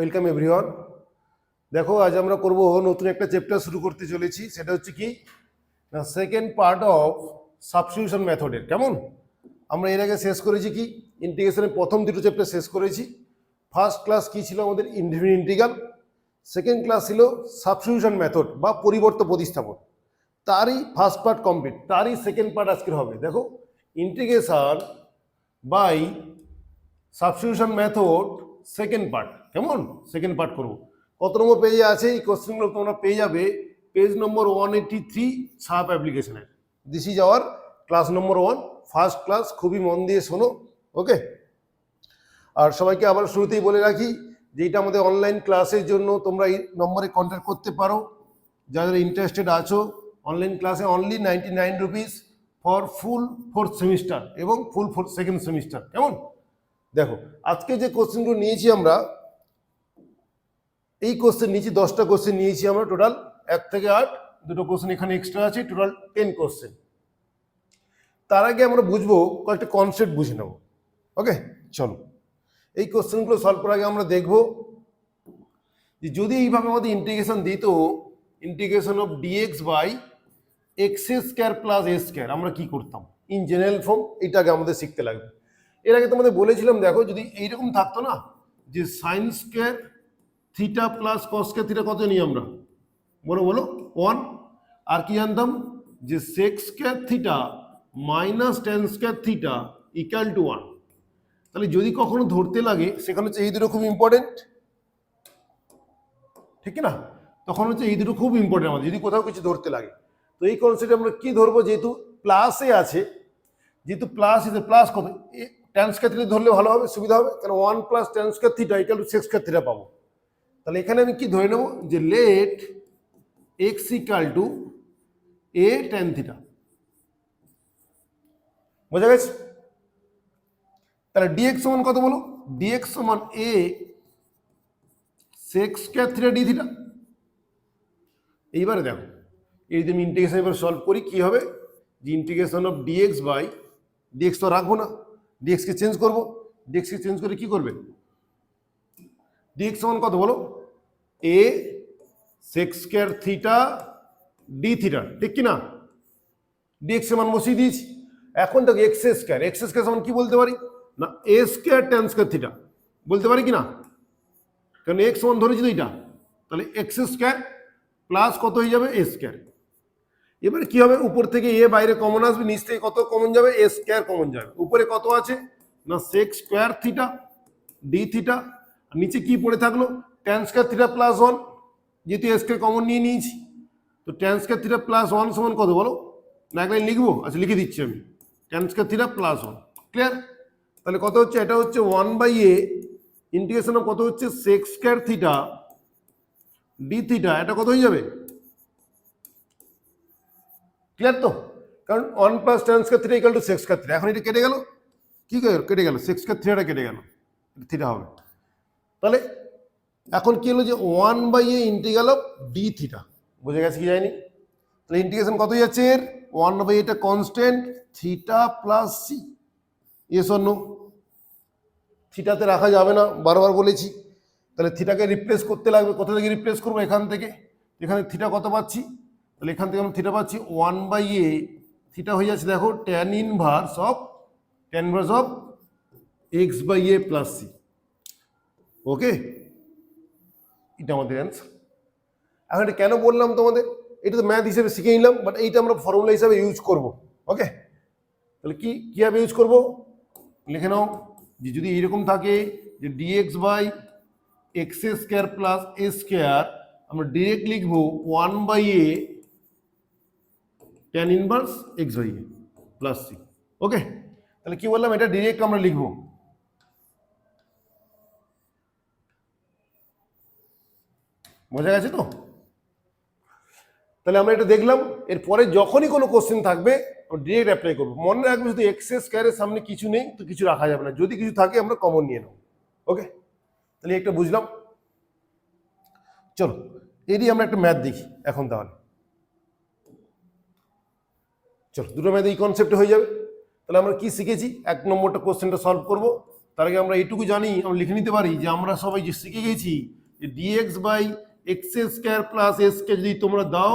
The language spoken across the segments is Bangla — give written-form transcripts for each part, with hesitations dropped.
Welcome everyone. দেখো আজ আমরা করব নতুন একটা চ্যাপ্টার শুরু করতে চলেছি, সেটা হচ্ছে কি না সেকেন্ড পার্ট অফ সাবস্টিটিউশন মেথডের। কেমন আমরা এর আগে শেষ করেছি কি ইন্টিগ্রেশনের প্রথম দুটো চ্যাপ্টার শেষ করেছি। ফার্স্ট ক্লাস কি ছিল আমাদের ইনফিনিট ইন্টিগ্রাল, সেকেন্ড ক্লাস ছিল সাবস্টিটিউশন মেথড বা পরিবর্ত প্রতিস্থাপন। তারই ফার্স্ট পার্ট কমপ্লিট, তারই সেকেন্ড পার্ট আজকের হবে। দেখো integration by substitution method second part. কেমন সেকেন্ড পার্ট করবো। কত নম্বর পেজে আছে এই কোশ্চেনগুলো তোমরা পেয়ে যাবে পেজ নম্বর 183 সাব অ্যাপ্লিকেশনের। This is our class number 1, first class. খুবই মন দিয়ে শোনো, ওকে। আর সবাইকে আবার শুরুতেই বলে রাখি যে এটা আমাদের অনলাইন ক্লাসের জন্য, তোমরা এই নম্বরে কন্ট্যাক্ট করতে পারো যারা ইন্টারেস্টেড আছো। অনলাইন ক্লাসে only 99 rupees for full fourth semester এবং ফুল সেকেন্ড সেমিস্টার। কেমন দেখো আজকে যে কোশ্চেনগুলো নিয়েছি আমরা, এই কোশ্চেন নিয়েছি 10টা কোশ্চেন নিয়েছি আমরা টোটাল, 1 থেকে 8, দুটো কোশ্চেন এখানে এক্সট্রা আছে, টোটাল 10 কোশ্চেন। তার আগে আমরা বুঝবো কয়েকটা কনসেপ্ট বুঝে নেব, ওকে। চলো এই কোশ্চেনগুলো সলভ করার আগে আমরা দেখব যে যদি এইভাবে আমাদের ইন্টিগ্রেশন দিত, integration of DX by x square plus A square, আমরা কি করতাম ইন জেনারেল ফর্ম। এইটাকে আমাদের শিখতে লাগবে। এর আগে তোমাদের বলেছিলাম দেখো যদি এইরকম থাকতো না যে sine square theta plus cos square theta কত নিই আমরা, বলো বলো 1। আর কি জানতাম যে sec square theta minus tan square theta equal to 1। তাহলে যদি কখনো ধরতে লাগে সেখানে হচ্ছে এই দুটো খুব ইম্পর্টেন্ট, ঠিক না? তখন হচ্ছে এই দুটো খুব ইম্পর্টেন্ট আমাদের যদি কোথাও কিছু ধরতে লাগে। তো এই কনসেপ্টে আমরা কি ধরবো, যেহেতু প্লাসে আছে, যেহেতু প্লাস ইজ প্লাস কত টেন স্কোয়ার থিটা ধরলে ভালো হবে, সুবিধা হবে, কারণ 1 plus tan square theta equal to sec square theta পাবো। তাহলে এখানে আমি কি ধরে নেব যে let x equal to a tan theta. বোঝা গেছে? তাহলে ডিএক্স সমান কত বলো, ডিএক্স সমান a sec square theta D theta. এইবারে দেখো এই যদি আমি ইন্টিগ্রেশন এবার সলভ করি কি হবে, যে integration of DX by DX তো রাখবো না, ডিএক্সকে চেঞ্জ করবো। ডিএক্সকে চেঞ্জ করে কি করবে, ডিএক্স সমান কত বলো a sec square theta D theta, ঠিক কি না? ডিএক্স এর মান বসিয়ে দিয়েছি। এখন দেখো এক্স স্কোয়ার সমান কি বলতে পারি না এ স্কোয়ার টেন স্কোয়ার থিটা বলতে পারি কি না, কারণ এক্স সমান ধরেছি তো এইটা। তাহলে এক্স স্কোয়ার প্লাস কত হয়ে যাবে এ স্কোয়ার। এবার কি হবে, উপর থেকে এ বাইরে কমন আসবে, নিচ থেকে কত কমন যাবে এ স্কোয়ার কমন যাবে। উপরে কত আছে না sec square theta D theta, আর নিচে কি পড়ে থাকলো ট্যান স্কোয়ার থিটা প্লাস 1, যেহেতু এ স্কোয়ার কমন নিয়ে নিয়েছি। তো ট্যান স্কোয়ার থিটা প্লাস 1 সমান কত বলো, না এক লাইন লিখবো, আচ্ছা লিখে দিচ্ছি আমি, tan square theta plus 1। Clear? তাহলে কত হচ্ছে, এটা হচ্ছে 1 বাই এ ইন্টিগ্রেশন অফ কত হচ্ছে sec square theta D theta, এটা কত হয়ে যাবে, ক্লিয়ার তো? কারণ 1 plus tan square theta equal to sec square theta. এখন এটা কেটে গেল, কি কেটে গেল, সেক স্কোয়ার থিটাটা কেটে গেল, থিটা হবে। তাহলে এখন কি হলো যে 1 by A integral of D theta. বুঝে গেছে কি যায়নি? তাহলে ইন্টিগ্রেশন কত যাচ্ছে এর, 1 বাই এটা constant theta plus c. Yes or no? থিটাতে রাখা যাবে না, বারবার বলেছি। তাহলে থিটাকে রিপ্লেস করতে লাগবে। কোথা থেকে রিপ্লেস করবো, এখান থেকে। এখানে থিটা কত পাচ্ছি, তাহলে এখান থেকে আমরা থিটা পাচ্ছি 1 বাই এ, থিটা হয়ে যাচ্ছে দেখো tan inverse of x by A plus c. Okay, এটা আমাদের অ্যান্সার। এখন এটা কেন বললাম তোমাদের, এটা তো ম্যাথ হিসেবে শিখে নিলাম, বাট এইটা আমরা ফর্মুলা হিসাবে ইউজ করব। ওকে, তাহলে কিভাবে ইউজ করব, লিখে নাও যে যদি এইরকম থাকে যে dx by x square plus A square, আমরা ডিরেক্ট লিখবো 1 by a tan inverse x by A plus c. Okay, তাহলে কি বললাম, এটা ডিরেক্ট আমরা লিখবো। বোঝা গেছে তো? তাহলে আমরা এটা দেখলাম। এরপরে যখনই কোনো কোশ্চেন থাকবে ডিরেক্ট অ্যাপ্লাই করবো। মনে রাখবে যদি এক্স স্কোয়ারের সামনে কিছু নেই তো কিছু রাখা যাবে না, যদি কিছু থাকে আমরা কমন নিয়ে নেব। ওকে, তাহলে একটা বুঝলাম। চলো এরই আমরা একটা ম্যাথ দেখি এখন। তাহলে চলো দুটো ম্যাথ এই কনসেপ্টে হয়ে যাবে। তাহলে আমরা কি শিখেছি, 1 নম্বরটা কোশ্চেনটা সলভ করবো, তার আগে আমরা এইটুকু জানি, আমরা লিখে নিতে পারি যে আমরা সবাই যে শিখে গেছি যে dx by x square plus এস কে যদি তোমরা দাও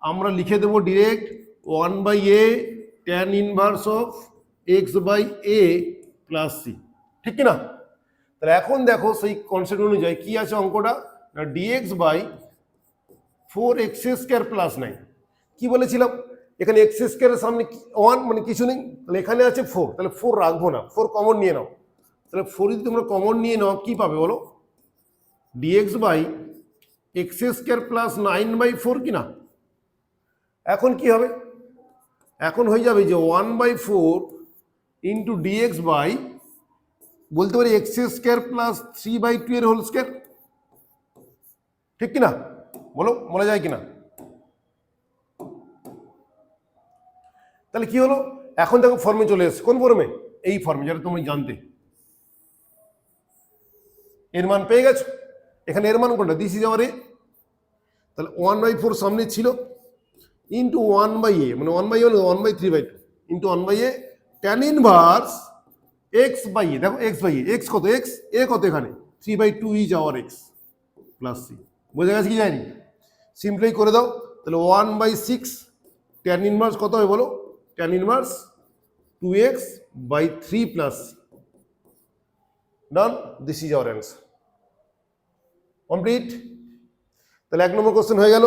আমরা লিখে দেবো direct 1/a tan inverse of x by A plus C, ঠিক কিনা? তাহলে এখন দেখো সেই কনসেপ্ট অনুযায়ী কি আছে অঙ্কটা, না dx by 4x square plus 9। কি বলেছিলাম এখানে এক্স স্কোয়ারের সামনে 1 মানে কিছু নেই, তাহলে এখানে আছে 4, তাহলে 4 রাখবো না, 4 কমন নিয়ে নাও। তাহলে 4 যদি তোমরা কমন নিয়ে নাও কি পাবে বলো, DX by x square plus 9/4 কিনা? এখন কি হবে, এখন হয়ে যাবে যে 1/4 ইন্টু ডিএক্স বাই বলতে পারি এক্স স্কোয়ার প্লাস 3/2 এর হোল স্কোয়ার, ঠিক কিনা? বলো বলা যায় কিনা? তাহলে কি হলো, এখন দেখো ফর্মে চলে এসছে, কোন ফর্মে? এই ফর্মে যেটা তুমি জানতে। এর মান পেয়ে গেছো, এখানে এর মান কোনটা, দিস ইজ আওয়ার এ। তাহলে 1/4 সামনে ছিল ইন্টু 1/a মানে 1/a হলো 1/3/2 into 1/a tan inverse x by a. দেখো x বাই এ, x কত, x এ কত এখানে 3/2 is our x plus C. বোঝা গেছে কি যায়নি? সিম্পলাই করে দাও, তাহলে 1/6 tan ইনভার্স কত হবে বলো, tan inverse 2x by 3 plus C. Done, this is our answer. Complete. তাহলে 1 নম্বর কোশ্চেন হয়ে গেল।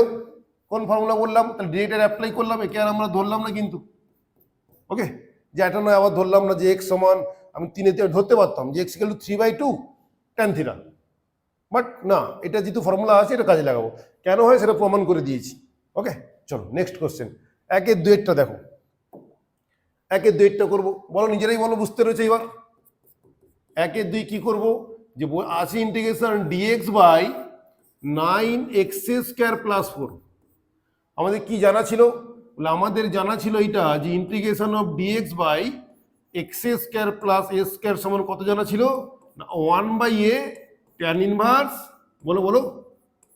কোন ফর্মুলা বললাম, তাহলে ডিরেক্ট অ্যাপ্লাই করলাম, একে আর আমরা ধরলাম না কিন্তু। ওকে, যে এটা নয় আবার ধরলাম না যে এক্স সমান, আমি 3 ধরতে পারতাম যে x equal two 3/2 tan theta, but না, এটা যেহেতু ফর্মুলা আছে এটা কাজে লাগাবো, কেন হয় সেটা প্রমাণ করে দিয়েছি। ওকে, চলো নেক্সট কোশ্চেন। 1-এর 2-এরটা দেখো, 1-এর 2-এরটা করবো, বলো নিজেরাই বলো, বুঝতে রয়েছে এবার। 1-এর 2 কি করবো, যে আছে integration DX by 9x square plus 4। আমাদের কি জানা ছিল, আমাদের জানা ছিল এইটা যে integration of DX by x square plus A square সমান কত জানা ছিল, 1/a tan ইনভার্স বলো বলো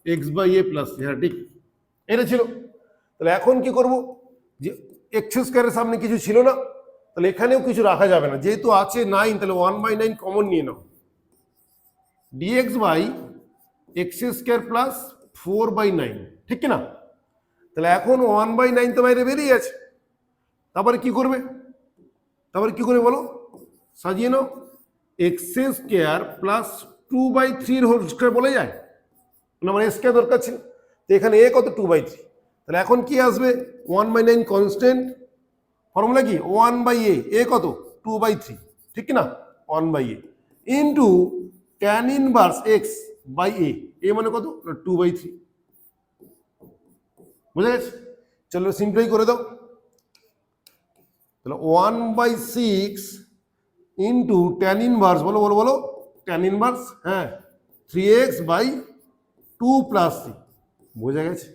x/a প্লাস, হ্যাঁ ঠিক এটা ছিল। তাহলে এখন কি করব, যে এক্স স্কোয়ারের সামনে কিছু ছিল না, তাহলে এখানেও কিছু রাখা যাবে না, যেহেতু আছে 9 তাহলে 1/9 কমন নিয়ে নাও, dx by x square plus 4/9, ঠিক কিনা? তাহলে এখন 1/9 তো বাইরে বেরিয়ে আছে, তারপরে কি করবে, তারপরে কি করবে বলো, সাজিয়ে নাও, x square plus 2/3 whole square বলে যায় না, আমার স্কোয়ার দরকার ছিল, তো এখানে এ কত 2/3, তাহলে এখন কি আসবে 1/9 কনস্ট্যান্ট, ফর্মুলা কি 1/a, এ কত 2/3, ঠিক কিনা 1/a into tan inverse x by a মানে কত 2/3। বুঝা গেছে? চলো সিম্পলাই করে দাও, তাহলে 1/6 ইন্টু tan ইনভার্স বলো বলো বলো tan ইনভার্স, হ্যাঁ 3x বাই 2 প্লাস সি। বোঝা গেছে?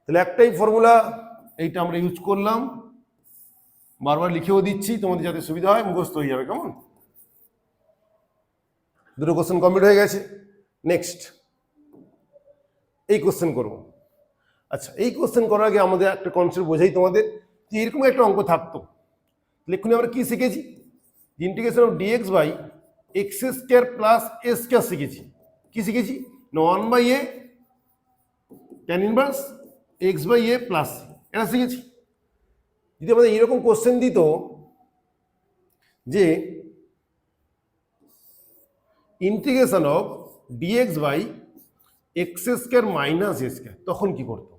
তাহলে একটাই ফর্মুলা, এইটা আমরা ইউজ করলাম, বারবার লিখেও দিচ্ছি তোমাদের যাতে সুবিধা হয়, মুখস্থ হয়ে যাবে, কেমন? দুটো কোশ্চেন কমপ্লিট হয়ে গেছে। নেক্সট এই কোশ্চেন করবো। আচ্ছা, এই কোশ্চেন করার আগে আমাদের একটা কনসেপ্ট বোঝাই তোমাদের, যে এরকম একটা অঙ্ক থাকতো, এক্ষুনি আমরা কি শিখেছি, integration of DX by x square plus A square শিখেছি। কি শিখেছি, 1/a tan inverse x/a plus, এটা শিখেছি। যদি আমাদের এরকম কোশ্চেন দিত যে integration of DX by x square minus A square, তখন কি করতাম?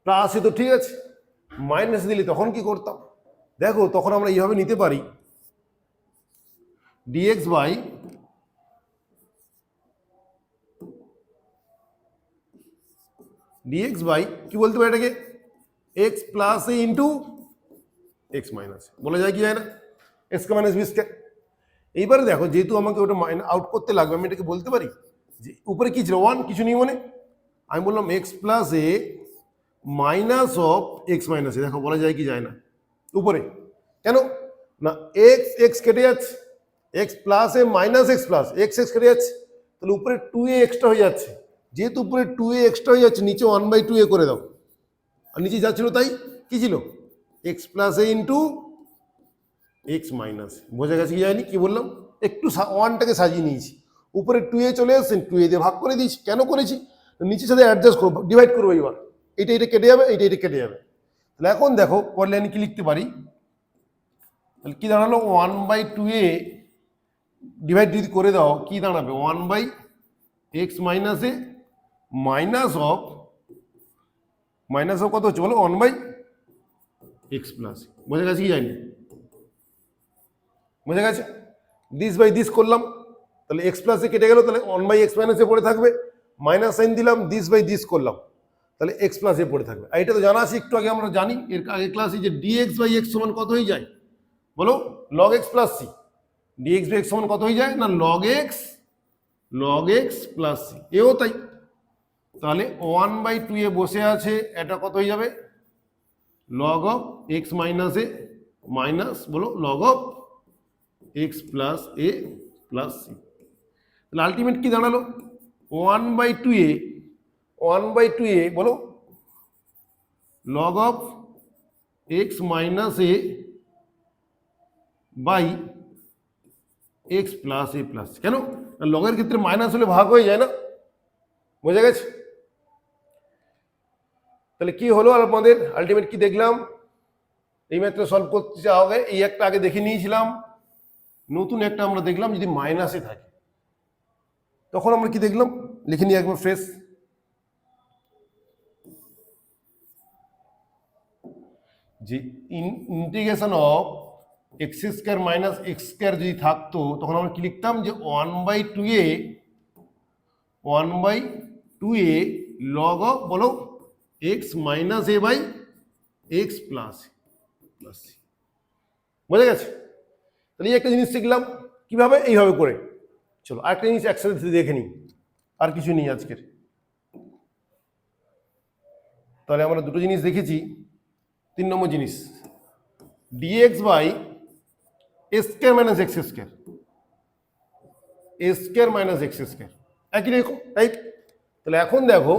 প্লাসে তো ঠিক আছে, মাইনাস দিলে তখন কি করতাম? দেখো তখন আমরা এইভাবে নিতে পারি, ডিএক্স বাই কি বলতে পারি এটাকে, এক্স প্লাস এ ইন্টু এক্স মাইনাস, বলা যায় কি যায় না, এক্স মাইনাস বি স্কোয়ার। এইবারে দেখো যেহেতু আমাকে ওটা আউট করতে লাগবে, আমি এটাকে বলতে পারি যে উপরে কি ছিল 1, কিছু নেই মনে, আমি বললাম x plus a minus of x minus a. দেখো বলা যায় কি যায় না উপরে, কেন না এক্স এক্স কেটে যাচ্ছে, x plus a minus x plus x x কেটে যাচ্ছে, তাহলে উপরে 2a এক্সট্রা হয়ে যাচ্ছে, যেহেতু উপরে 2a এক্সট্রা হয়ে যাচ্ছে নিচে 1/2a করে দাও, আর নিচে যাচ্ছিল তাই কি ছিল এক্স প্লাস এ ইন্টু এক্স মাইনাস। বোঝা গেছে কি যায়নি, কি বললাম একটু ওয়ানটাকে সাজিয়ে নিয়েছি, উপরে 2a চলে এসেছেন, 2a দিয়ে ভাগ করে দিয়েছি। কেন করেছি? নিচের সাথে অ্যাডজাস্ট করবো, ডিভাইড করবো। এবার এটা কেটে যাবে, এটা কেটে যাবে। তাহলে এখন দেখো পরের লাইনে কি লিখতে পারি, তাহলে কি দাঁড়ালো, 1/2a ডিভাইড যদি করে দাও কি দাঁড়াবে, 1/x minus a minus of কত হচ্ছে বলো, 1/x প্লাস। বোঝা গেছে কি জানি? বোঝা গেছে? দিস বাই দিস করলাম, তাহলে এক্স প্লাসে কেটে গেল, তাহলে 1/x মাইনাসে পড়ে থাকবে, মাইনাস সাইন দিলাম, দিস বাই দিস করলাম, তাহলে এক্স প্লাসে পড়ে থাকবে। আর এটা তো জানা আছে, একটু আগে আমরা জানি এর আগে ক্লাসে, যে ডিএক্স বাই এক্স সমান কত হয়ে যায় বলো, log X plus C. DX by X সমান কত হয়ে যায় না, লগ এক্স প্লাস সি। এও তাই, তাহলে 1/2 এ বসে আছে, এটা কত হয়ে যাবে, log of x minus a minus বলো log of x plus a plus c. তাহলে আলটিমেট কি দাঁড়ালো, 1/2a বলো log of x minus A by x plus a plus. কেন? লগের ক্ষেত্রে মাইনাস হলে ভাগ হয়ে যায় না। বোঝা গেছে? তাহলে কি হলো আমাদের আলটিমেট কি দেখলাম, এই ম্যাথটা সলভ করতে চাওয়া, এই একটা আগে দেখে নিয়েছিলাম, নতুন একটা আমরা দেখলাম যদি মাইনাসে থাকে, তখন আমরা কি দেখলাম, লিখে নিই একবার ফ্রেশ। যে integration of X square minus X square যদি থাকতো, তখন আমরা কি লিখতাম, যে 1/2a লগ অফ বলো x minus A by x plus C. বোঝা গেছে? তাহলে এই একটা জিনিস শিখলাম কিভাবে, এইভাবে করে। চলো আরেকটা জিনিস একসাথে দেখে নিই, আর কিছু নেই আজকের। তাহলে আমরা দুটো জিনিস দেখেছি। 3 নম্বর জিনিস, DX by A square minus X square, A square minus X square একই রকম, রাইট? তাহলে এখন দেখো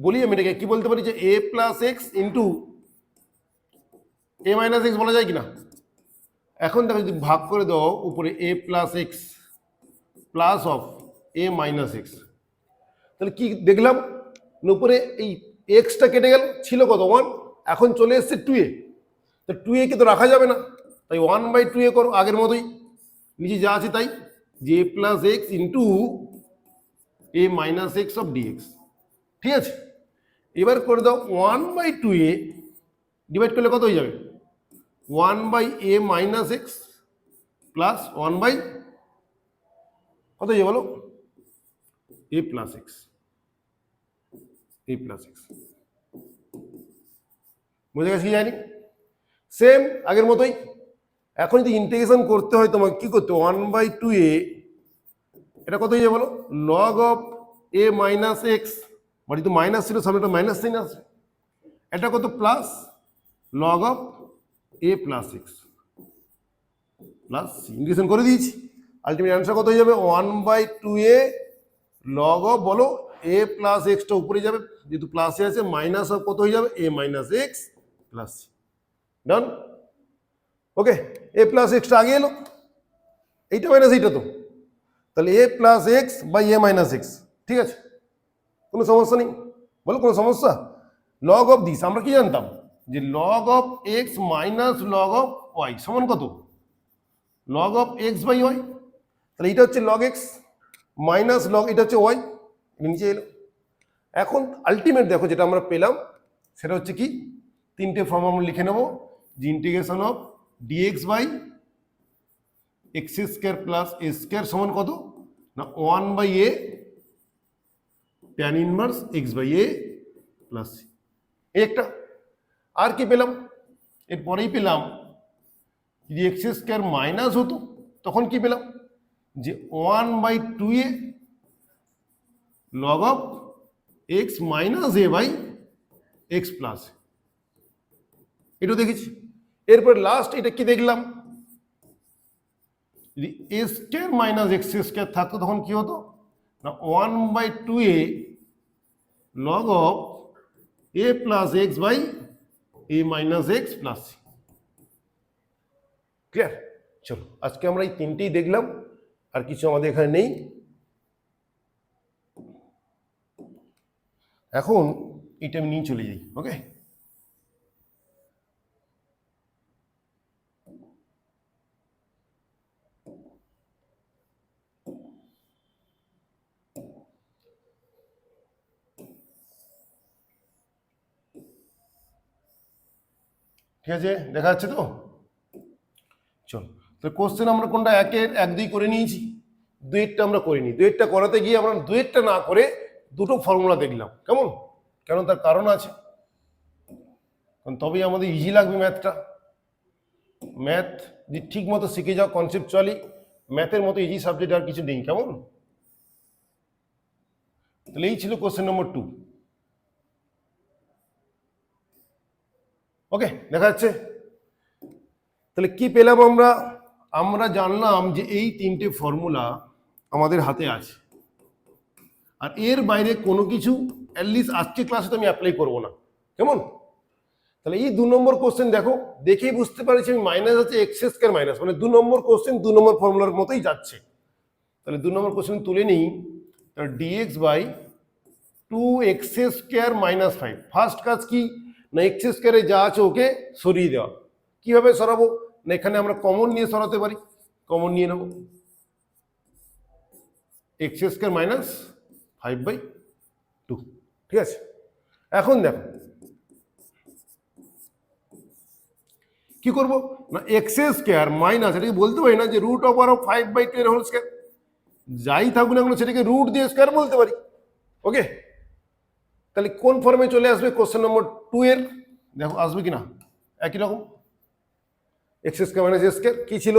বলি, আমি এটাকে কি বলতে পারি, যে a plus x into a minus x বলা যায় কিনা? এখন দেখো যদি ভাগ করে দাও উপরে a plus x plus of a minus x, তাহলে কি দেখলাম, উপরে এই এক্সটা কেটে গেল, ছিল কত 1, এখন চলে এসছে 2a, তো 2a কে তো রাখা যাবে না, তাই 1/2a করো আগের মতোই, নিচে যা আছে তাই, যে a plus x into a minus x of dx. ঠিক আছে? এবার করে দাও 1/2a ডিভাইড করলে কত হয়ে যাবে, 1/a মাইনাস এক্স প্লাস 1/, কত হয়ে যাবে বলো, a plus x, a plus x. বুঝে গেছি? জানি সেম আগের মতোই। এখন যদি ইন্টিগ্রেশন করতে হয় তোমাকে কি করতে, 1/2a এটা কত হয়ে যাবে বলো, log of a minus x, but তো মাইনাস ছিল, সামনে একটা মাইনাস সাইন আসবে, এটা কত plus log of A plus x plus integration করে দিয়েছি। আলটিমেট অ্যান্সার কত হয়ে যাবে, 1/2a লগ অফ বলো এ প্লাস এক্সটা উপরে যাবে, যেহেতু প্লাসে আছে, মাইনাস অফ কত হয়ে যাবে, a minus x plus C. Done? Okay, a plus এক্সটা আগে এলো, এইটা মাইনাস এইটা, তো তাহলে a plus x by A minus x. ঠিক আছে, কোনো সমস্যা নেই বলো, কোনো সমস্যা? লগ অফ দিস আমরা কি জানতাম, যে log of x minus log of Y সমান কত, log of x by Y. তাহলে এটা হচ্ছে লগ এক্স মাইনাস লগ, এটা হচ্ছে ওয়াই, নিচে এলো। এখন আলটিমেট দেখো যেটা আমরা পেলাম সেটা হচ্ছে কি, 3টে ফর্ম আমরা লিখে নেব, যে integration of DX by x square plus A square সমান কত না, 1/a tan inverse x by A plus C. একটা আর কি পেলাম, এরপরেই পেলাম যদি এক্স স্কোয়ার মাইনাস হতো তখন কি পেলাম, যে 1/2a log of x minus A by x plus, এটা দেখেছি। এরপর লাস্ট এটা কি দেখলাম, যদি A square minus X square থাকতো তখন কি হতো না, 1/2a log of A plus x by A minus x plus C. Clear? চলো আজকে আমরা এই তিনটেই দেখলাম, আর কিছু আমাদের এখানে নেই। এখন এটা আমি নিয়ে চলে যাই। ওকে, ঠিক আছে, দেখা যাচ্ছে তো? চল, তো কোশ্চেন আমরা কোনটা 1-এর 1-2 করে নিয়েছি, 2-এরটা আমরা করিনি। 2-এরটা করাতে গিয়ে আমরা 2-এরটা না করে দুটো ফর্মুলা দেখলাম। কেমন? কারণ তার কারণ আছে, কারণ তবেই আমাদের ইজি লাগবে ম্যাথটা। ম্যাথ যদি ঠিক মতো শিখে যাও কনসেপচুয়ালি, ম্যাথের মতো ইজি সাবজেক্ট আর কিছু নেই। কেমন? তাহলে এই ছিল কোশ্চেন নম্বর 2। ওকে, দেখা যাচ্ছে? তাহলে কি পেলাম আমরা? আমরা জানলাম যে এই তিনটে ফর্মুলা আমাদের হাতে আছে, আর এর বাইরে কোনো কিছু অ্যাটলিস্ট আজকে ক্লাসে তো আমি অ্যাপ্লাই করবো না। কেমন? তাহলে এই 2 নম্বর কোশ্চেন দেখো, দেখেই বুঝতে পারছি আমি মাইনাস আছে এক্স স্কয়ার মাইনাস, মানে 2 নম্বর কোশ্চেন 2 নম্বর ফর্মুলার মতোই যাচ্ছে। তাহলে 2 নম্বর কোশ্চেন তুলে নিই, DX by 2x square minus 5। First কাজ কি না, এক্স স্কয়ারে যা আছে ওকে সরিয়ে দেওয়া। কিভাবে সরাবো না, এখানে আমরা কমন নিয়ে সরাতে পারি। কমন নিয়ে নেব, এক্স স্কয়ার মাইনাস 5/2। ঠিক আছে, এখন দেখো কি করব না, এক্স স্কয়ার মাইনাস, এটাকে বলতে পারি না যে রুট ওভার অফ 5/2 এর হোল স্কয়ার, যাই থাকুক না কেন সেটাকে রুট দিয়ে স্কয়ার বলতে পারি। ওকে, তাহলে কোন ফর্মে চলে আসবে কোশ্চেন নম্বর 2 এর? দেখো আসবে কিনা, একই রকম। এক্স স্কয়ার মাইনাস এ স্কয়ার কি ছিল,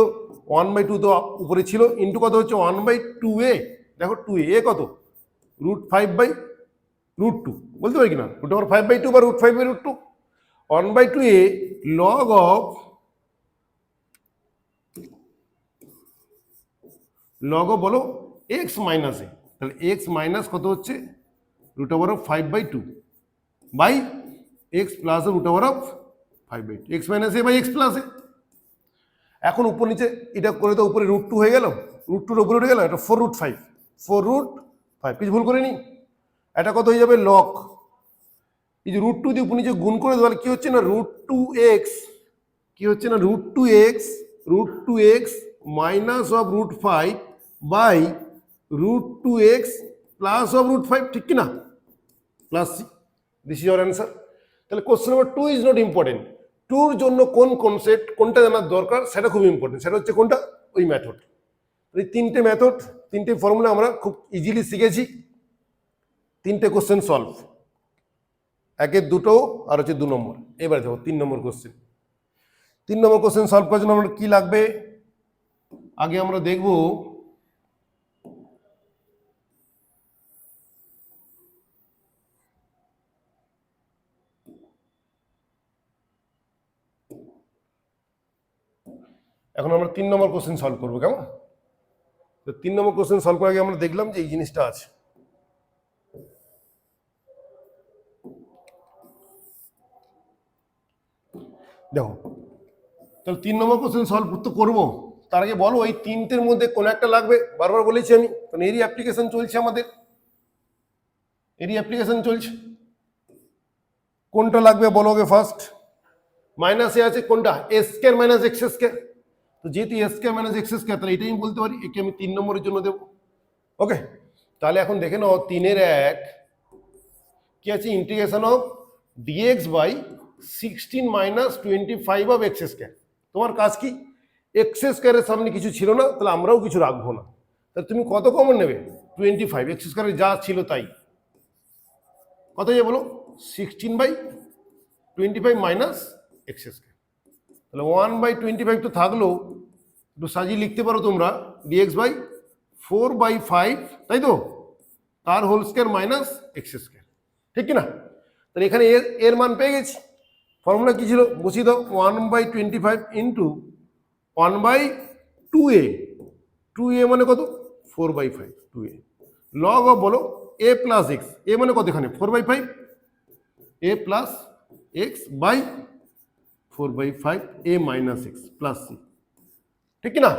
1/2 তো উপরে ছিল, ইন্টু কত হচ্ছে 1/2a। দেখো 2a কত, √5/√2 বলতে পারি কিনা, রুট ওভার 5/2 বা √5/√2। 1/2a লগ অফ বলো এক্স মাইনাস এ, তাহলে এক্স মাইনাস কত হচ্ছে root over of 5/2 by x plus root over of 5/2, x minus A by x plus a. এখন উপর নিচে এটা করে তো উপরে √2 হয়ে গেল, √2 উপরে উঠে গেল, এটা 4√5, 4√5 কিছু ভুল করে নি। এটা কত হয়ে যাবে লগ, এই যে √2 দিয়ে উপর নিচে গুণ করে দেওয়ালে কি হচ্ছে না √2x, কি হচ্ছে না √2x minus of √5 by √2x plus of √5, ঠিক কিনা, plus c. This is your answer. তাহলে question number 2 is not important. 2-র জন্য কোন কনসেপ্ট কোনটা জানার দরকার সেটা খুব ইম্পর্টেন্ট, সেটা হচ্ছে কোনটা, ওই মেথড। এই তিনটে মেথড, তিনটে ফর্মুলা আমরা খুব ইজিলি শিখেছি। 3টে কোশ্চেন সলভ, 1-এর 2টো আর হচ্ছে 2 নম্বর। এবারে দেখো 3 নম্বর কোশ্চেন। 3 নম্বর কোশ্চেন সলভ করার জন্য আমরা কি লাগবে, আগে আমরা দেখব এখন আমরা 3 নম্বর কোশ্চেন সলভ করবো। কেমন? তো 3 নম্বর কোশ্চেন সলভ করার আগে আমরা দেখলাম যে এই জিনিসটা আছে। দেখো, তাহলে 3 নম্বর কোশ্চেন সলভ তো করবো, তার আগে বলো এই তিনটের মধ্যে কোন একটা লাগবে। বারবার বলেছি আমি, কারণ এরই অ্যাপ্লিকেশন চলছে, আমাদের এরই অ্যাপ্লিকেশন চলছে। কোনটা লাগবে বলো আগে ফার্স্ট। মাইনাসে আছে কোনটা, এ স্কয়ার মাইনাস এক্স স্কয়ার। তো যেহেতু এ স্কয়ার মাইনাস এক্স স্কয়ার, তাহলে এটাই আমি বলতে পারি, একে আমি 3 নম্বরের জন্য দেবো। ওকে, তাহলে এখন দেখে নাও 3-এর 1 কি আছে, integration of DX by 16 minus 25 of X square. তোমার কাজ কি, এক্স স্কয়ারের সামনে কিছু ছিল না, তাহলে আমরাও কিছু রাখবো না। তাহলে তুমি কত কমন নেবে, 25, এক্স স্কয়ারে যা ছিল তাই। কত যে বলো, 16/25 মাইনাস এক্স স্কয়ার। তাহলে 1/25 তো থাকলো, একটু সাজিয়ে লিখতে পারো তোমরা, ডিএক্স বাই 4/5, তাই তো, তার whole square minus X square, ঠিক কিনা। তাহলে এখানে এর মান পেয়ে গেছি। ফর্মুলা কি ছিল, বসিয়ে দাও, 1/25 ইন্টু 1/2a, 2a মানে কত 4/5, 2a লগ অফ বলো a প্লাস এক্স, এ মানে কত এখানে 4/5, a plus x by 4/5 a minus x plus C. ঠিক কি না?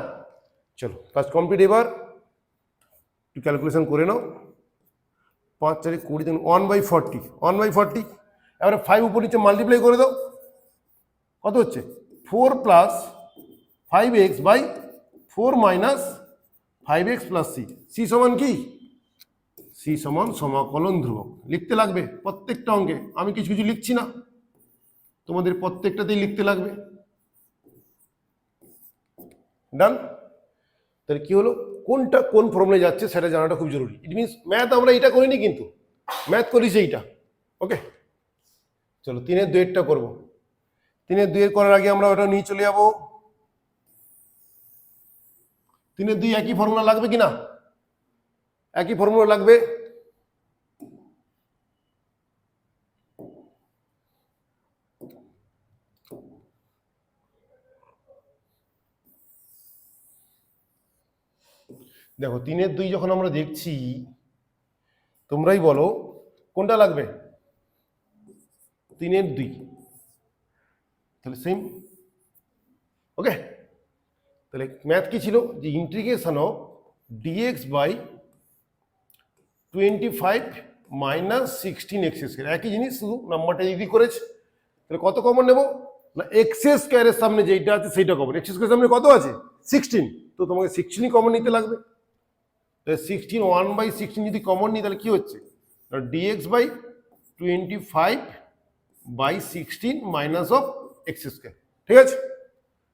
চলো কাজ কমপ্লিট। এবার একটু ক্যালকুলেশন করে নাও। 5 4 20 1/40, 1/40। এবারে 5 উপর নিচে মাল্টিপ্লাই করে দাও, কত হচ্ছে 4 plus 5x by 4 minus 5x plus C. C সমান কি? সি সমান সমাকলন ধ্রুবক। লিখতে লাগবে প্রত্যেকটা অঙ্কে, আমি কিছু কিছু লিখছি না, তোমাদের প্রত্যেকটাতেই লিখতে লাগবে। ডান? তাহলে কি হলো, কোনটা কোন ফর্মুলায় যাচ্ছে সেটা জানাটা খুব জরুরি। ইট মিনস ম্যাথ আমরা এটা করিনি, কিন্তু ম্যাথ করেছি এইটা। ওকে চলো 3 এর 2 করবো। 3 এর 2 করার আগে আমরা ওটা নিয়ে চলে যাবো। 3 এর 2 একই ফর্মুলা লাগবে কিনা? একই ফর্মুলা লাগবে। দেখো 3 এর 2 যখন আমরা দেখছি, তোমরাই বলো কোনটা লাগবে? 3 এর 2, তাহলে সেম। ওকে তাহলে ম্যাথ কি ছিল, যে integration of DX by 25 minus 16x square, একই জিনিস, শুধু নাম্বারটা ইজি করেছে। তাহলে কত কমন নেব না, এক্স স্কোয়ারের সামনে যেটা আছে সেইটা কমন। এক্স স্কোয়ারের সামনে কত আছে 16, তো তোমাকে 16ই কমন নিতে লাগবে। তাহলে 16 1/16 যদি কমন নিই তাহলে কি হচ্ছে, DX by 25 by 16 minus of X square. ঠিক আছে,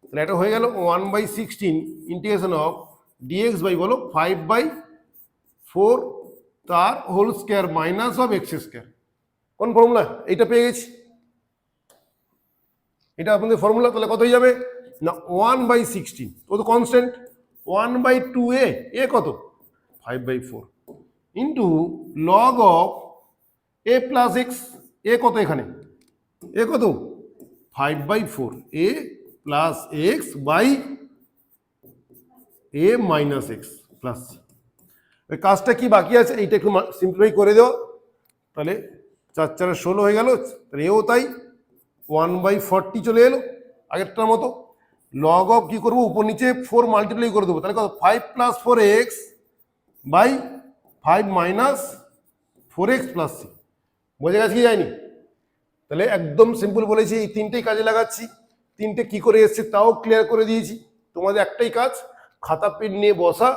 তাহলে এটা হয়ে গেল 1/16 ইন্টিগ্রেশন অফ ডিএক্স বাই বলো 5/4 তার whole square minus of X square. কোন ফর্মুলা? এইটা পেয়ে গেছি, এটা আপনাদের ফর্মুলা। তাহলে কত হয়ে যাবে না 1/16, ও তো কনস্ট্যান্ট, 1/2a, এ কত 5/4 into log of A plus x, a কত এখানে, এ কত 5/4, a plus x by A minus x plus c. কাজটা কি বাকি আছে, এইটা একটু সিম্পলিফাই করে দাও। তাহলে 4 4 16 হয়ে গেল। তাহলে এও তাই 1/40 চলে এলো আগেরটার মতো। লগ অফ কি করবো, উপর নিচে 4 মাল্টিপ্লাই করে দেবো, তাহলে কত 5 plus 4x by 5 minus 4x plus C. বোঝা গেছে কি যায়নি? তাহলে একদম সিম্পল বলেছি, এই তিনটেই কাজে লাগাচ্ছি। তিনটে কি করে এসছে তাও ক্লিয়ার করে দিয়েছি। তোমাদের একটাই কাজ, খাতা পেন নিয়ে বসা,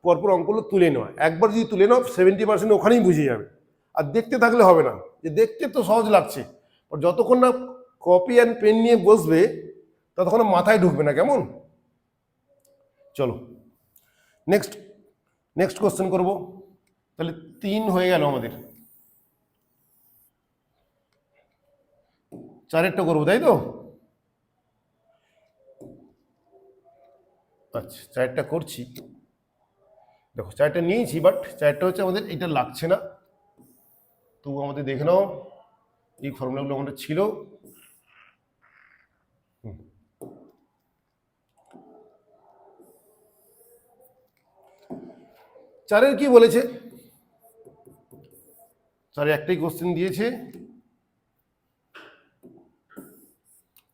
পরপর অঙ্কগুলো তুলে নেওয়া। একবার যদি তুলে নাও 70% ওখানেই বুঝে যাবে। আর দেখতে থাকলে হবে না, যে দেখতে তো সহজ লাগছে, যতক্ষণ না কপি অ্যান্ড পেন নিয়ে বসবে ততক্ষণ মাথায় ঢুকবে না। কেমন? চলো নেক্সট কোশ্চেন করবো। তাহলে 3 হয়ে গেল আমাদের, 4টা করবো তাই তো? আচ্ছা 4টা করছি। দেখো 4টা নিয়েছি, বাট 4টা হচ্ছে আমাদের এটা লাগছে না। তো আমাদের দেখে নাও এই ফর্মুলাগুলো আমাদের ছিল। চারের কি বলেছে, চারে একটাই কোশ্চেন দিয়েছে।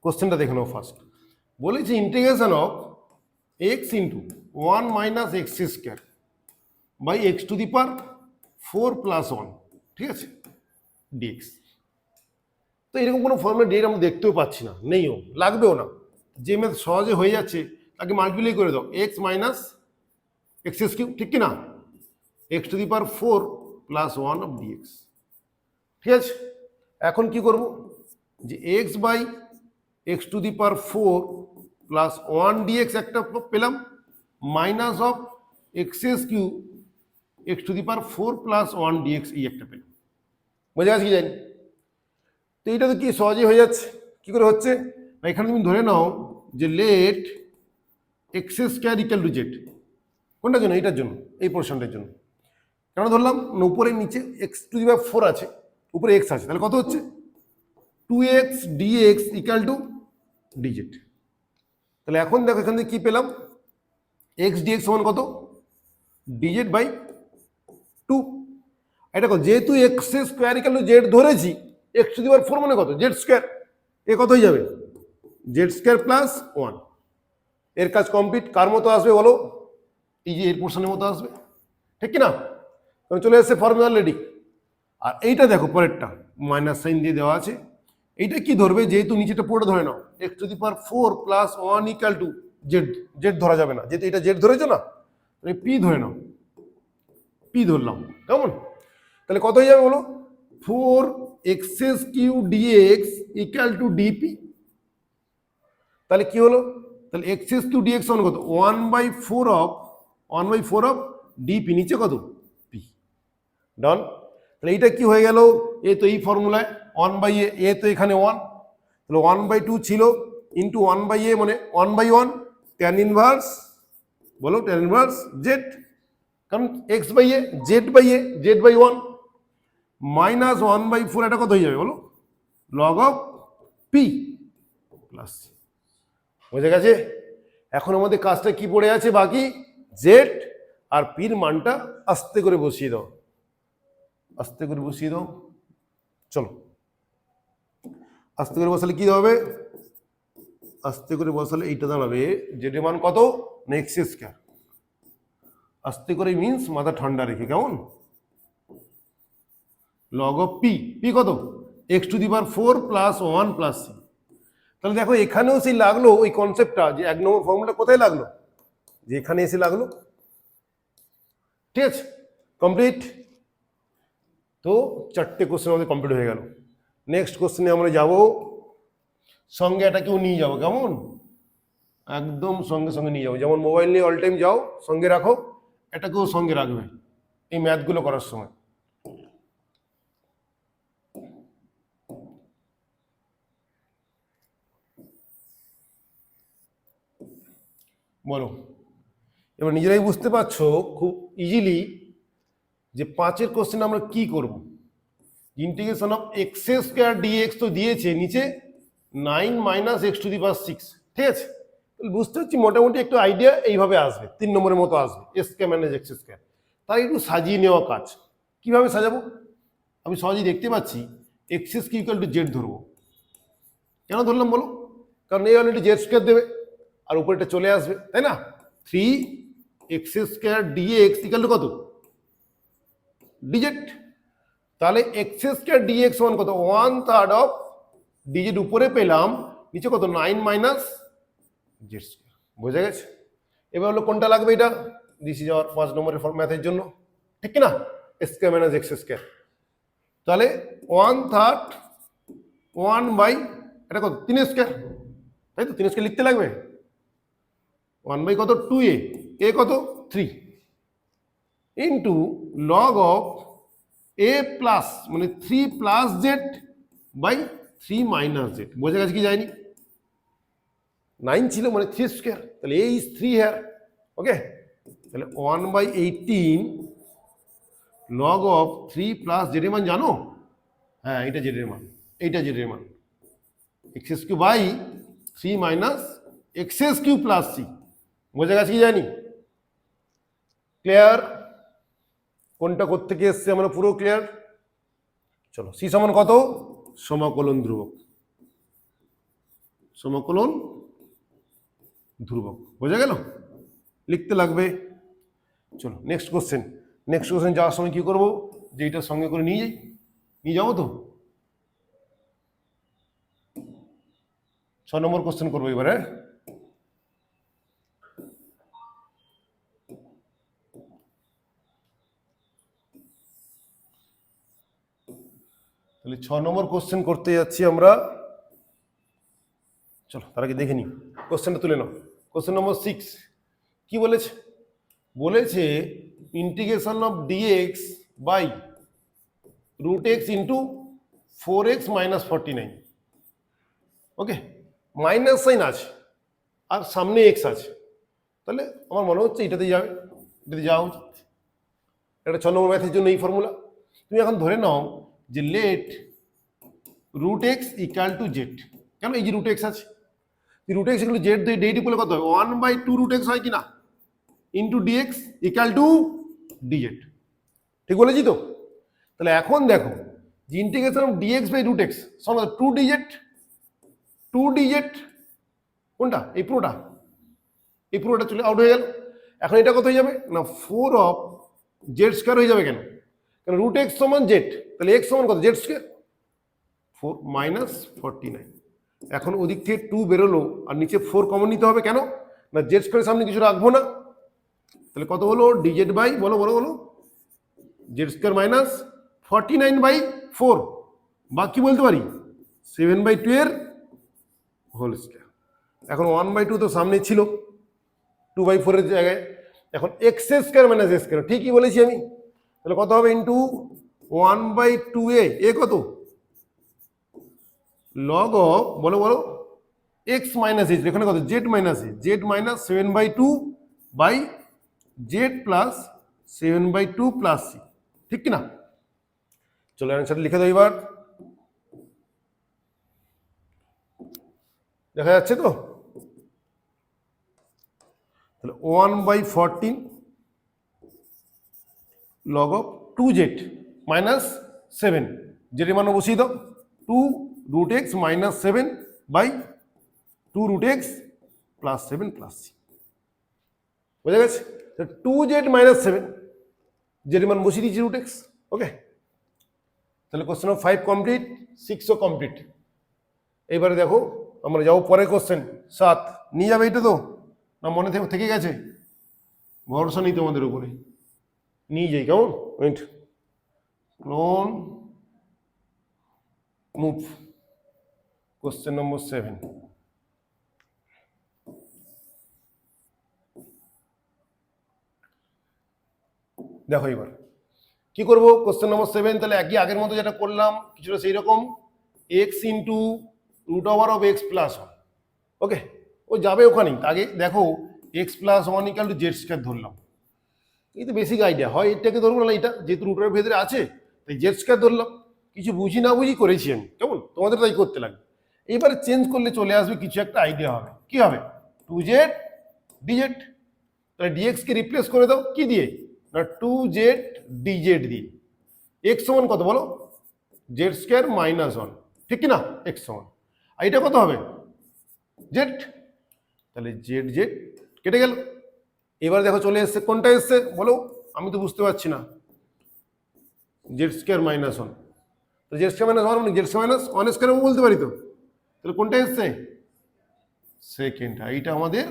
কোশ্চেনটা দেখে নাও ফার্স্ট। বলেছে integration of X into 1 minus X square by x to the power 4 plus 1, ঠিক আছে, ডিএক্স। তো এরকম কোনো ফর্মুলা ডিরেক্ট আমরা দেখতেও পাচ্ছি না, নেইও, লাগবেও না। যে ম্যাথ সহজে হয়ে যাচ্ছে তাকে মাল্টিপ্লাই করে দাও, এক্স মাইনাস এক্স কিউব, ঠিক কি না, x to the power 4 plus 1 of dx. ঠিক আছে, এখন কি করব, যে x by x to the power 4 plus 1 dx একটা পেলাম, minus of x cube x to the power 4 plus 1 dx এই একটা পেলাম। বোঝা গেছে কি জানি? তো এইটা তো কি সহজেই হয়ে যাচ্ছে। কি করে হচ্ছে, এখানে তুমি ধরে নাও যে let x square equal to z. কোনটার জন্য? এইটার জন্য, এই পোর্শনটার জন্য। কেন ধরলাম না, উপরে নিচে এক্স টু দি পাওয়ার 4 আছে, উপরে এক্স আছে, তাহলে কত হচ্ছে 2x dx equal to DZ. তাহলে এখন দেখো এখান থেকে কি পেলাম, এক্স ডিএক্স সমান কত, ডিজেড বাই 2। এটা কত, যেহেতু x square equal to Z ধরেছি, এক্স টু দি পাওয়ার 4 মানে কত, জেড স্কোয়ার, এ কত হয়ে যাবে জেড স্কোয়ার প্লাস 1। এর কাজ কমপ্লিট। কার মতো আসবে বলো? এই যে এর পোর্শনের মতো আসবে, ঠিক কি না? কারণ চলে এসেছে ফর্মুলা রেডি। আর এইটা দেখো পরেরটা মাইনাস সাইন দিয়ে দেওয়া আছে। এইটা কি ধরবে? যেহেতু নিচেটা পুরোটা ধরে নাও, x⁴ plus 1 equal to Z. Z ধরা যাবে না, যেহেতু এটা জেড ধরেছো না, তাহলে পি ধরে নাও। পি ধরলাম, কেমন? তাহলে কত হয়ে যাবে বলো? 4x³ dx equal to DP. তাহলে কি হলো? তাহলে x³ dx সমান কত? 1/4 অফ ডিপি, নিচে কত? পি। ডান। তাহলে এইটা কি হয়ে গেল? এ তো এই ফর্মুলায় 1/a, এ তো এখানে 1, তাহলে 1/2 ছিল ইন্টু 1/a মানে 1/1 tan ইনভার্স, বলো tan ইনভার্স জেড, কারণ x/a, z/a, z/1 মাইনাস 1/4, এটা কত হয়ে যাবে বলো? Log of P plus. বুঝে গেছে? এখন আমাদের কাজটা কি পড়ে আছে বাকি? জেড আর পির মানটা আস্তে করে বসিয়ে দাও, আস্তে করে বসিয়ে দাও। চলো আস্তে করে বসালে কি হবে? আস্তে করে বসালে এইটা দাঁড়াবে জেড এর মান কত না x²। আস্তে করে মিন্স মাথা ঠান্ডা রেখে, কেমন? লগ অফ পি, পি কত? x⁴ plus 1 plus c. তাহলে দেখো এখানেও সেই লাগলো ওই কনসেপ্টটা, যে 1 নম্বর ফর্মুলা কোথায় লাগলো? যে এখানে এসে লাগলো। ঠিক আছে, কমপ্লিট। তো 4টে কোশ্চেন আমাদের কমপ্লিট হয়ে গেল। নেক্সট কোশ্চেনে আমরা যাব, সঙ্গে এটাকেও নিয়ে যাবো, কেমন? একদম সঙ্গে সঙ্গে নিয়ে যাবো। যেমন মোবাইল নিয়ে অল টাইম যাও, সঙ্গে রাখো, এটাকেও সঙ্গে রাখবে এই ম্যাথগুলো করার সময়। বলো, এবার নিজেরাই বুঝতে পারছো খুব ইজিলি যে 5-এর কোশ্চেন আমরা কি করব। ইন্টিগ্রেশন অফ x² dx তো দিয়েছে নিচে 9 - x⁶, ঠিক আছে? বুঝতে হচ্ছে মোটামুটি একটু আইডিয়া এইভাবে আসবে, 3 নম্বরের মতো আসবে, s² - x²। তাই একটু সাজিয়ে নেওয়া কাজ। কিভাবে সাজাবো? আমি সহজেই দেখতে পাচ্ছি x² = z ধরবো। কেন ধরলাম বলো? কারণ এই অলরেডি z² দেবে আর উপরেটা চলে আসবে, তাই না? 3x² dx = কত? dz। তাহলে x² dx সমান কত? 1/3 অফ dz উপরে পেলাম, নিচে কত? 9 - z²। বোঝা গেছে? এবার হলো কোনটা লাগবে? এটা দিস ইজ আওয়ার 5 নম্বরের ম্যাথের জন্য, ঠিক না? s² - x²। তাহলে 1/3 1 এটা কত? 3² তাই তো? 3² লিখতে লাগবে। 1 কত? 2a, a কত? 3 into log of a plus মানে 3 plus z by 3 minus z. বোঝা গেছে কি যায়নি? 9 ছিল মানে 3², তাহলে a is 3 হেয়ার। ওকে, তাহলে 1/18 লগ অফ 3 প্লাস জেড এর মান জানো? হ্যাঁ, এটা জেড এর মান, এইটা জেড এর মান, x³ by 3 minus x³ plus c। বোঝা গেছে কি জানি? ক্লিয়ার? কোনটা কোত্থেকে এসছে আমরা পুরো ক্লিয়ার। চলো, সি সমান কত? সমাকলন ধ্রুবক, সমাকলন ধ্রুবক। বোঝা গেল? লিখতে লাগবে। চলো নেক্সট কোশ্চেন। নেক্সট কোশ্চেন যাওয়ার সময় কি করবো? যে এইটা সঙ্গে করে নিয়ে যাই, নিয়ে যাবো তো। 6 নম্বর কোশ্চেন করবো এবারে। তাহলে 6 নম্বর কোশ্চেন করতে যাচ্ছি আমরা। চলো তার আগে দেখে নিই, কোশ্চেনটা তুলে নাও। কোশ্চেন নম্বর 6 কি বলেছে? বলেছে integration of dx by √x into 4x - 49। Okay, minus sign আছে আর সামনে এক্স আছে, তাহলে আমার মনে হচ্ছে এটাতে যাবে, এটাতে যাওয়া উচিত। এটা 6 নম্বর ম্যাথের জন্য এই ফর্মুলা। তুমি এখন ধরে নাও যে লেট √x = z। কেন? এই যে √x আছে, √x = z দিয়ে ডেরিভেটিভ করলে কত হবে? 1/2 √x হয় কি না, ইন্টু dx = dz। ঠিক বলেছি তো? তাহলে এখন দেখো যে integration of dx by √x সমান 2dz। 2dz কোনটা? এই পুরোটা এই পুরোটা চলে আউট হয়ে গেল। এখন এটা কত হয়ে যাবে না 4 অফ জেড স্কোয়ার হয়ে যাবে। কেন? কারণ রুট এক্স সমান জেড, তাহলে এক্স সমান কত জেড স্কোয়ার 4 মাইনাস 49। এখন ওদিক থেকে 2 বেরোলো আর নিচে 4 কমন নিতে হবে। কেন না জেড স্কোয়ারের সামনে কিছু রাখবো না, তাহলে কত হলো ডিজেড বাই বলো বলো বলো জেড স্কোয়ার মাইনাস 49/4 বা কি বলতে পারি 7/2 এর হোল স্কোয়ার। এখন 1/2 তো সামনে ছিল 2/4 এর জায়গায়, এখন x square minus A square ঠিকই বলেছি আমি। তাহলে কত হবে ইন্টু 1/2 এ কত লগ অফ বলো বলো এক্স মাইনাস এইচ, এখানে কত z minus a, z minus 7/2 by z plus 7/2 plus C, ঠিক কিনা? চলো অ্যান্সারটা লিখে দাও এবার, দেখা যাচ্ছে তো? তাহলে 1/14 লগ অফ 2z মাইনাস 7, জেডের মান বসিয়ে দাও 2√x minus 7 by 2√x plus 7 plus C, বোঝা গেছে? 2z মাইনাস 7 জেডের মান বসিয়ে দিয়েছি √x। ওকে, তাহলে কোশ্চেন নম্বর 5 কমপ্লিট, 6ও কমপ্লিট। এইবারে দেখো আমরা যাবো পরের কোশ্চেন 7। নিয়ে যাবে এটা তো না মনে থেকে গেছে? ভরসা নেই তোমাদের উপরে, নিয়ে যাই কেমন? Wait clone move question number 7। দেখো এবার কি করবো কোশ্চেন নম্বর 7, তাহলে একই আগের মতো যেটা করলাম কিছুটা সেই রকম x into root over of x plus 1। Okay, ও যাবে ওখানেই, আগে দেখো x plus 1 equal to z square ধরলাম, এই তো বেসিক আইডিয়া। হয় এটাকে ধরবো না এটা, যেহেতু রুটের ভেতরে আছে তাই জেড স্কোয়ার ধরলাম, কিছু বুঝি না বুঝি করেছি আমি, কেমন? তোমাদের তাই করতে লাগবে। এবারে চেঞ্জ করলে চলে আসবে কিছু একটা আইডিয়া হবে, কি হবে 2z dz, তাহলে dx কে রিপ্লেস করে দাও কি দিয়ে না 2z dz দিয়ে। এক্স সমান কত বলো জেড স্কোয়ার মাইনাস 1, ঠিক কি না? এক্স সমান, আর এটা কত হবে জেড, তাহলে জেড জেড কেটে গেল। এবার দেখো চলে এসছে, কোনটা এসছে বলো? আমি তো বুঝতে পারছি না। জেড স্কোয়ার মাইনাস 1, তো জেড স্কোয়ার মাইনাস 1 মানে জেড স্কোয়ার মাইনাস 1 স্কোয়ার আমি বলতে পারি তো, তাহলে কোনটা এসছে সেকেন্ডটা, এইটা আমাদের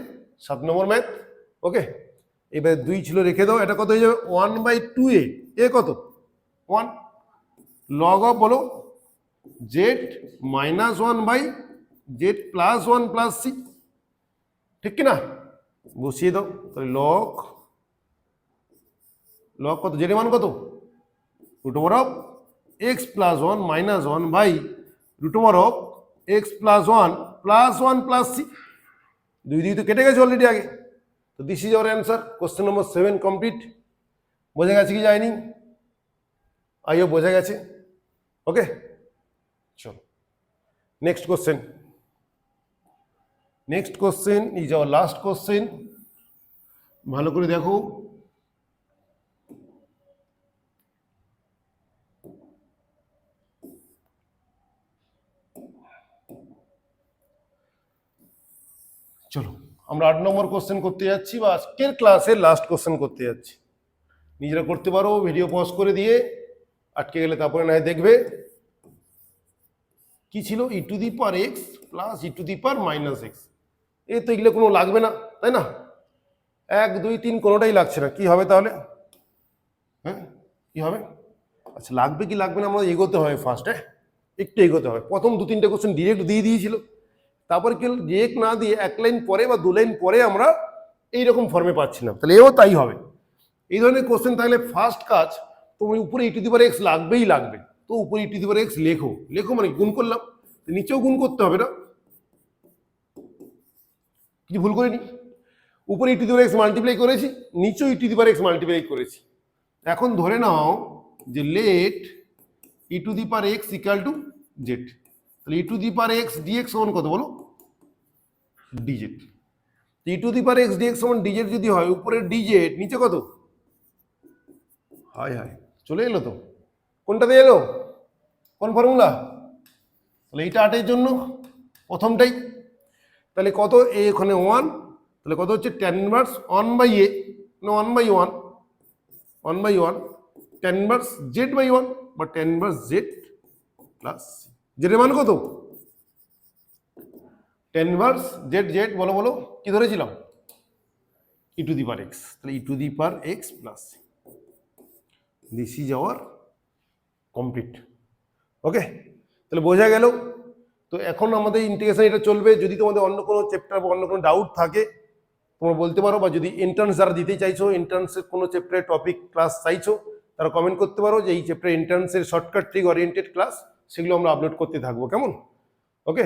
7 নম্বর ম্যাথ। ওকে, এবার 2 ছিল রেখে দাও, এটা কত হয়ে যাবে 1/2 এ কত 1 লগ অফ বলো z minus 1 by z plus 1 plus C, ঠিক কি না? বসিয়ে দাও, তাহলে লগ লগ কত জেড মান কত root over of x plus 1 minus 1 by root over of x plus 1 plus c. 2 তো কেটে গেছে অলরেডি আগে, তো this is our answer. Question number 7 complete. বোঝা গেছে কি যায়নি? আইও বোঝা গেছে। ওকে, চলো next question. Next question is our last question. ভালো করে দেখো, চলো আমরা 8 নম্বর কোশ্চেন করতে যাচ্ছি, বা আজকের ক্লাসের লাস্ট কোশ্চেন করতে যাচ্ছি। নিজেরা করতে পারো, ভিডিও পজ করে দিয়ে, আটকে গেলে তারপরে না দেখবে। কি ছিল e to the power x plus e to the power minus x, এই তো এগুলো কোনো লাগবে না, তাই না? 1 2 3 কোনোটাই লাগছে না, কি হবে তাহলে? হ্যাঁ কি হবে? আচ্ছা লাগবে কি লাগবে না আমাদের এগোতে হবে ফার্স্ট, হ্যাঁ একটু এগোতে হবে। প্রথম 2-3টে কোশ্চেন ডিরেক্ট দিয়ে দিয়েছিল, তারপর কি ডিরেক্ট না দিয়ে 1 লাইন পরে বা 2 লাইন পরে আমরা এইরকম ফর্মে পাচ্ছিলাম, তাহলে এও তাই হবে। এই ধরনের কোশ্চেন তাহলে ফার্স্ট কাজ তুমি উপরে e to the power x লাগবেই লাগবে, তো উপরে e to the power x লেখো, লেখো মানে গুণ করলাম, নিচেও গুণ করতে হবে না, কিছু ভুল করিনি। উপরে e to the power x multiply করেছি, নিচেও e to the power x multiply করেছি। এখন ধরে নাও যে let e to the power x equal to z, তাহলে e to the power x dx সমান কত বলো dz. E to the power x dx সমান ডিজেড যদি হয়, উপরে ডিজেড নিচে কত, হাই হাই চলে এলো তো, কোনটাতে এলো কোন ফর্মুলা? তাহলে এইটা 8 এর জন্য প্রথমটাই, তাহলে কত এখানে 1 তাহলে কত হচ্ছে tan ইনভার্স 1/a না 1/1 1/1 tan ইনভার্স z/1 বা tan inverse z plus z এর মান কত tan ইনভার্স z বলো বলো কি ধরেছিলাম e to the power x, তাহলে e to the power x plus this is our complete. Okay, তাহলে বোঝা গেল। তো এখন আমাদের ইন্টিগ্রেশন এটা চলবে। যদি তোমাদের অন্য কোনো চ্যাপ্টার বা অন্য কোনো ডাউট থাকে তোমরা বলতে পারো, বা যদি এন্ট্রান্স যারা দিতে চাইছো, এন্ট্রান্সের কোনো চ্যাপ্টারের টপিক ক্লাস চাইছো, তারা কমেন্ট করতে পারো যে এই চ্যাপ্টার এন্ট্রান্সের শর্টকাট ট্রিক ওরিয়েন্টেড ক্লাস, সেগুলো আমরা আপলোড করতে থাকবো। কেমন? ওকে,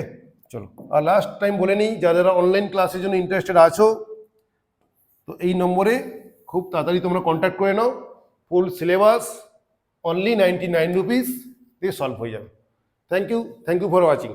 চলো। আর লাস্ট টাইম বলে নিই, যারা অনলাইন ক্লাসের জন্য ইন্টারেস্টেড আছো, তো এই নম্বরে খুব তাড়াতাড়ি তোমরা কন্ট্যাক্ট করে নাও। ফুল সিলেবাস অনলি 99 রুপিস দিয়ে সলভ হয়ে যাবে। Thank you for watching.